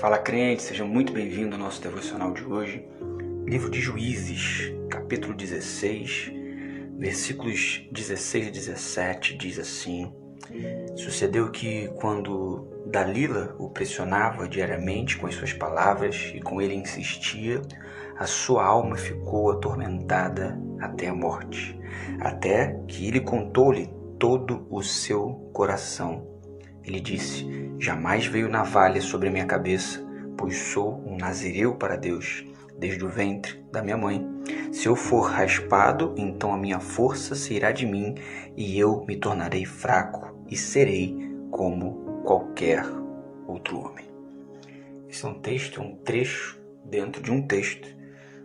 Fala, crente, seja muito bem-vindo ao nosso devocional de hoje. Livro de Juízes, capítulo 16, versículos 16 e 17, diz assim: Sucedeu que, quando Dalila o pressionava diariamente com as suas palavras e com ele insistia, a sua alma ficou atormentada até a morte, até que ele contou-lhe todo o seu coração. Ele disse: Jamais veio navalha sobre a minha cabeça, pois sou um nazireu para Deus, desde o ventre da minha mãe. Se eu for raspado, então a minha força se irá de mim, e eu me tornarei fraco, e serei como qualquer outro homem. Esse é um trecho dentro de um texto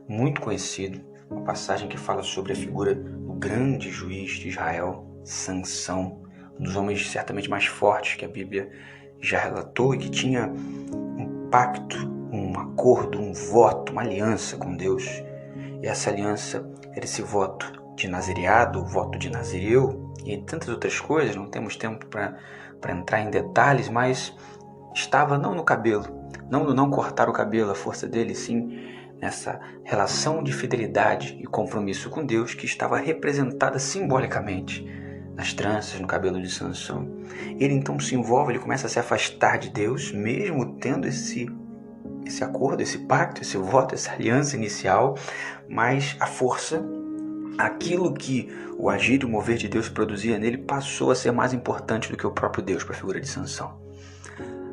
muito conhecido, uma passagem que fala sobre a figura do grande juiz de Israel, Sansão, um dos homens certamente mais fortes que a Bíblia já relatou e que tinha um pacto, um acordo, um voto, uma aliança com Deus. E essa aliança era esse voto de nazireado, o voto de nazireu e tantas outras coisas. Não temos tempo para entrar em detalhes, mas estava não no cabelo, não no não cortar o cabelo, a força dele, sim nessa relação de fidelidade e compromisso com Deus que estava representada simbolicamente nas tranças, no cabelo de Sansão. Ele então se envolve, ele começa a se afastar de Deus, mesmo tendo esse acordo, esse pacto, esse voto, essa aliança inicial, mas a força, aquilo que o agir e o mover de Deus produzia nele, passou a ser mais importante do que o próprio Deus para a figura de Sansão.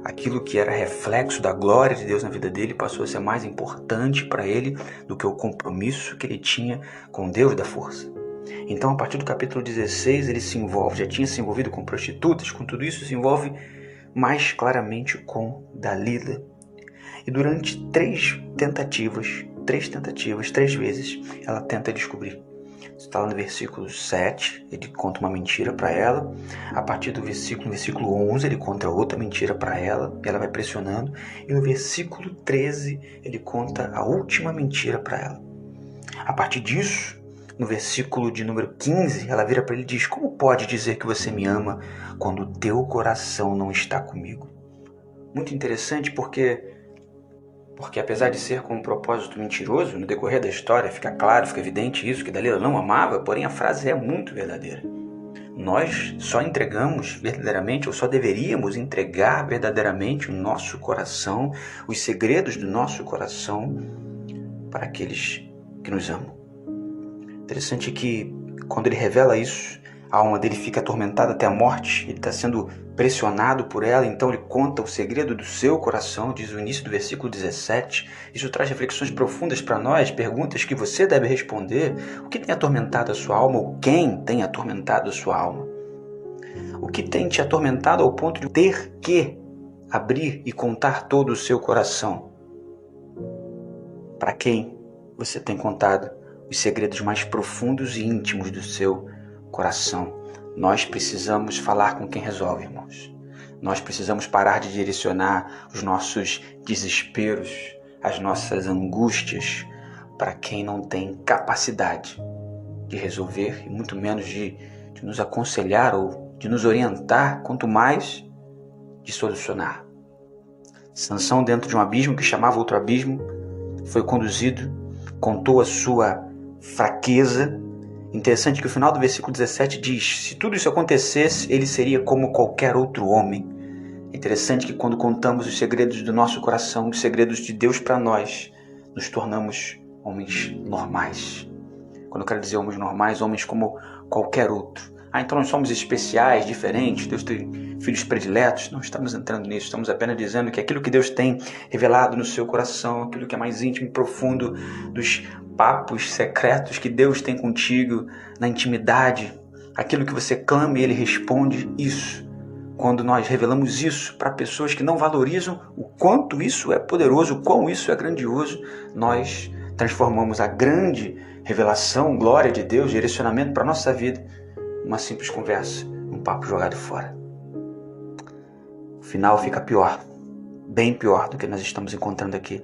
Aquilo que era reflexo da glória de Deus na vida dele passou a ser mais importante para ele do que o compromisso que ele tinha com Deus da força. Então, a partir do capítulo 16, ele se envolve, já tinha se envolvido com prostitutas, com tudo isso, se envolve mais claramente com Dalila. E durante três vezes, ela tenta descobrir. Está lá no versículo 7, ele conta uma mentira para ela. A partir do versículo 11, ele conta outra mentira para ela, e ela vai pressionando. E no versículo 13, ele conta a última mentira para ela. A partir disso, no versículo de número 15, ela vira para ele e diz: Como pode dizer que você me ama quando o teu coração não está comigo? Muito interessante porque apesar de ser com um propósito mentiroso, no decorrer da história fica claro, fica evidente isso, que Dalila não amava, porém a frase é muito verdadeira. Nós só entregamos verdadeiramente, ou só deveríamos entregar verdadeiramente o nosso coração, os segredos do nosso coração para aqueles que nos amam. Interessante que quando ele revela isso, a alma dele fica atormentada até a morte, ele está sendo pressionado por ela, então ele conta o segredo do seu coração, diz o início do versículo 17. Isso traz reflexões profundas para nós, perguntas que você deve responder. O que tem atormentado a sua alma, ou quem tem atormentado a sua alma? O que tem te atormentado ao ponto de ter que abrir e contar todo o seu coração? Para quem você tem contado os segredos mais profundos e íntimos do seu coração? Nós precisamos falar com quem resolve, irmãos. Nós precisamos parar de direcionar os nossos desesperos, as nossas angústias para quem não tem capacidade de resolver e muito menos de nos aconselhar ou de nos orientar, quanto mais de solucionar. Sansão, dentro de um abismo que chamava outro abismo, foi conduzido, contou a sua fraqueza. Interessante que o final do versículo 17 diz: se tudo isso acontecesse, ele seria como qualquer outro homem. Interessante que quando contamos os segredos do nosso coração, os segredos de Deus para nós, nos tornamos homens normais. Quando eu quero dizer homens normais, homens como qualquer outro. Então nós somos especiais, diferentes, Deus tem filhos prediletos. Não estamos entrando nisso, estamos apenas dizendo que aquilo que Deus tem revelado no seu coração, aquilo que é mais íntimo e profundo dos papos secretos que Deus tem contigo, na intimidade, aquilo que você clama e Ele responde, isso. Quando nós revelamos isso para pessoas que não valorizam o quanto isso é poderoso, o quão isso é grandioso, nós transformamos a grande revelação, glória de Deus, direcionamento para a nossa vida, uma simples conversa, um papo jogado fora. O final fica pior, bem pior do que nós estamos encontrando aqui.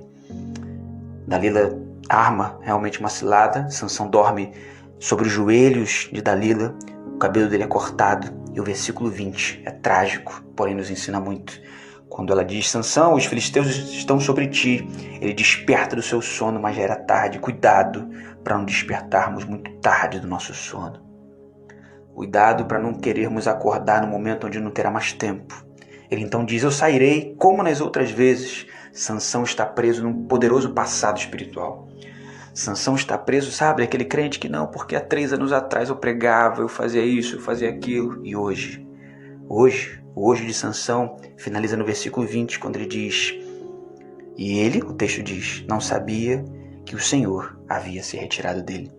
Dalila arma realmente uma cilada, Sansão dorme sobre os joelhos de Dalila, o cabelo dele é cortado, e o versículo 20 é trágico, porém nos ensina muito. Quando ela diz: Sansão, os filisteus estão sobre ti, ele desperta do seu sono, mas já era tarde. Cuidado para não despertarmos muito tarde do nosso sono. Cuidado para não querermos acordar no momento onde não terá mais tempo. Ele então diz: eu sairei como nas outras vezes. Sansão está preso num poderoso passado espiritual. Sansão está preso, sabe, aquele crente que não, porque há 3 anos atrás eu pregava, eu fazia isso, eu fazia aquilo. E hoje de Sansão finaliza no versículo 20, quando ele diz: e ele, o texto diz, não sabia que o Senhor havia se retirado dele.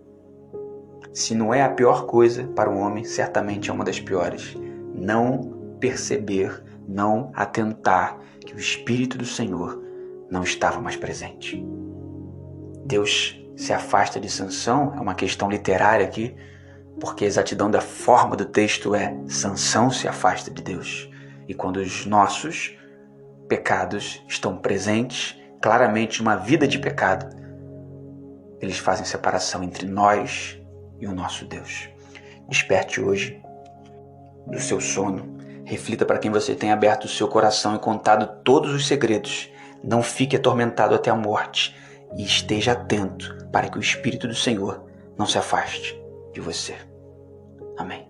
Se não é a pior coisa para um homem, certamente é uma das piores. Não perceber, não atentar que o Espírito do Senhor não estava mais presente. Deus se afasta de Sansão, é uma questão literária aqui, porque a exatidão da forma do texto é: Sansão se afasta de Deus. E quando os nossos pecados estão presentes, claramente numa vida de pecado, eles fazem separação entre nós e o nosso Deus. Desperte hoje do seu sono. Reflita para quem você tem aberto o seu coração e contado todos os segredos. Não fique atormentado até a morte. E esteja atento para que o Espírito do Senhor não se afaste de você. Amém.